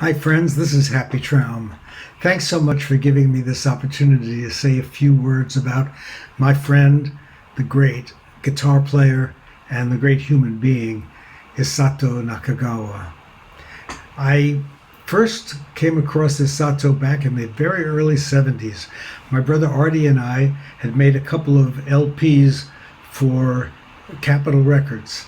Hi, friends. This is Happy Traum. Thanks so much for giving me this opportunity to say a few words about my friend, the great guitar player and the great human being, Isato Nakagawa. I first came across Isato back in the very early 70s. My brother Artie and I had made a couple of LPs for Capitol Records,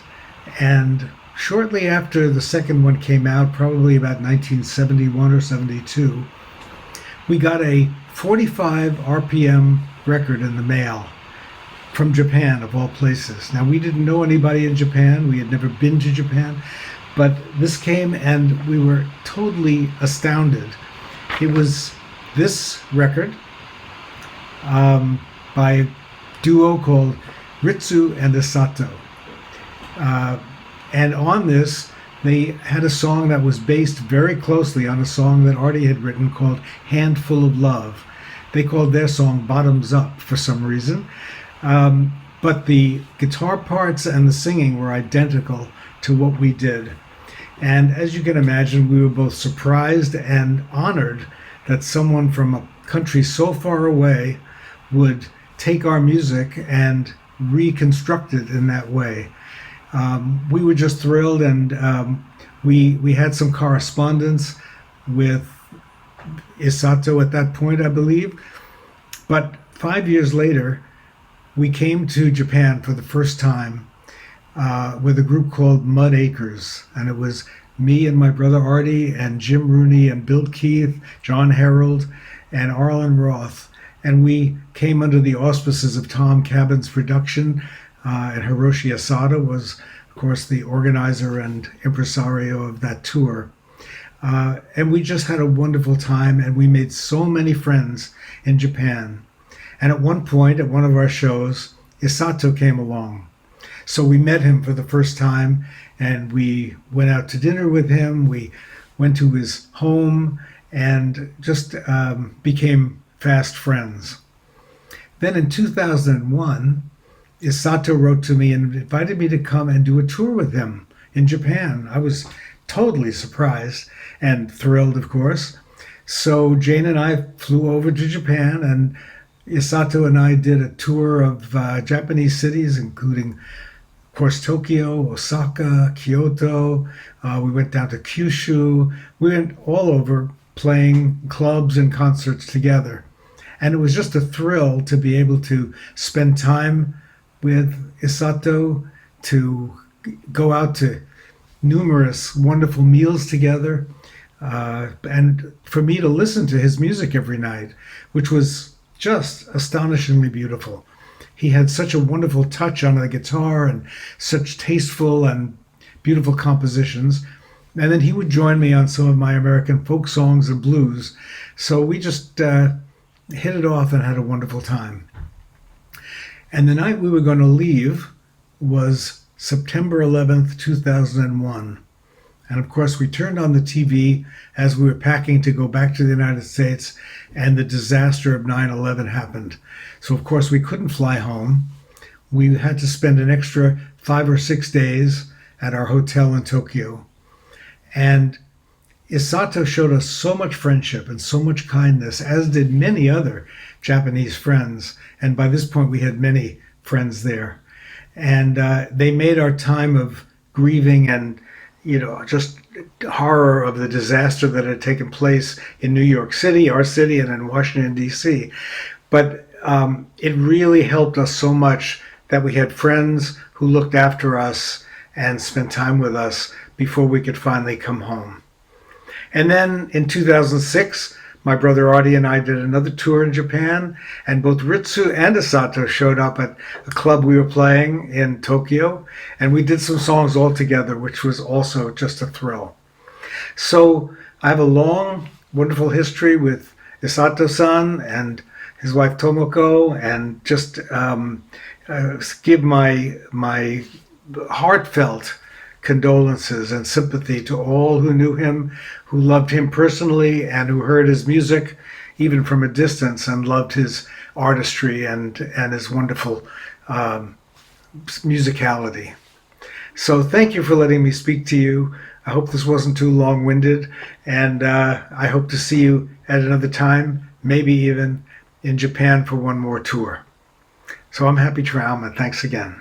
and shortly after the second one came out, probably about 1971 or 72, we got a 45 RPM record in the mail from Japan, of all places. Now, we didn't know anybody in Japan. We had never been to Japan. But this came and we were totally astounded. It was this record by a duo called Ritsu and Isato. And on this, they had a song that was based very closely on a song that Artie had written called Handful of Love. They called their song Bottoms Up for some reason. But the guitar parts and the singing were identical to what we did. And as you can imagine, we were both surprised and honored that someone from a country so far away would take our music and reconstruct it in that way. We were just thrilled, and we had some correspondence with Isato at that point, I believe. But 5 years later, we came to Japan for the first time with a group called Mud Acres, and it was me and my brother Artie and Jim Rooney and Bill Keith, John Harold, and Arlen Roth. And we came under the auspices of Tom Cabin's production, and Hiroshi Asada was, of course, the organizer and impresario of that tour. And we just had a wonderful time, and we made so many friends in Japan. And at one point, at one of our shows, Isato came along. So we met him for the first time, and we went out to dinner with him. We went to his home and just became fast friends. Then in 2001, Isato wrote to me and invited me to come and do a tour with him in Japan. I was totally surprised and thrilled, of course. So Jane and I flew over to Japan, and Isato and I did a tour of Japanese cities, including, of course, Tokyo, Osaka, Kyoto. We went down to Kyushu. We went all over playing clubs and concerts together. And it was just a thrill to be able to spend time with Isato, to go out to numerous wonderful meals together, and for me to listen to his music every night, which was just astonishingly beautiful. He had such a wonderful touch on the guitar and such tasteful and beautiful compositions. And then he would join me on some of my American folk songs and blues. So we just hit it off and had a wonderful time. And the night we were going to leave was September 11th, 2001. And of course, we turned on the TV as we were packing to go back to the United States, and the disaster of 9/11 happened. So of course, we couldn't fly home. We had to spend an extra 5 or 6 days at our hotel in Tokyo. And Isato showed us so much friendship and so much kindness, as did many other Japanese friends. And by this point, we had many friends there. And they made our time of grieving and, just horror of the disaster that had taken place in New York City, our city, and in Washington, D.C. But it really helped us so much that we had friends who looked after us and spent time with us before we could finally come home. And then in 2006, my brother Artie and I did another tour in Japan, and both Ritsu and Isato showed up at a club we were playing in Tokyo, and we did some songs all together, which was also just a thrill. So I have a long, wonderful history with Isato-san and his wife Tomoko, and just give my heartfelt condolences and sympathy to all who knew him, who loved him personally, and who heard his music even from a distance and loved his artistry and his wonderful musicality. So thank you for letting me speak to you. I hope this wasn't too long-winded, and I hope to see you at another time, maybe even in Japan for one more tour. So I'm Happy Trauma. Thanks again.